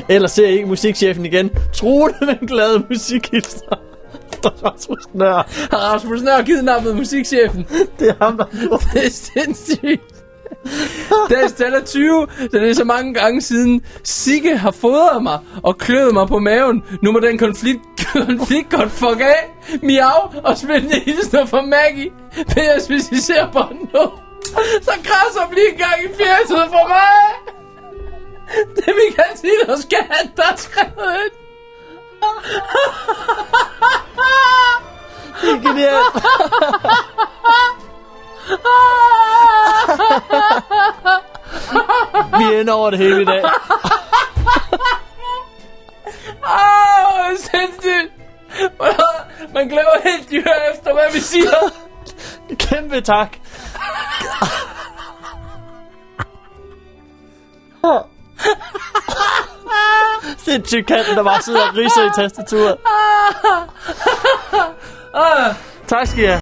Ellers ser jeg ikke musikchefen igen. Trude med en glad musikhilser. Rasmus Nøhr. Har Rasmus Nøhr kidnappet musikchefen? Det er ham, der... Det er sindssygt. Dagens tal er 20. Det er så mange gange siden Sigge har fodret mig og kløet mig på maven. Nu må den konflikt godt fuck af. Miau og spændende hilsner fra Maggie. PS, hvis I ser på den nu, så krasser blive en gang i fjerset for mig. Det er Michael Tino Skat, der har skrevet ind. Det er genialt. Vi ender over det hele i dag. Sindssygt. Man glemmer helt dyr efter, hvad vi siger. Kæmpe tak. Sindssygt katten, der bare sidder og riser i tastaturet. Tak skal I have.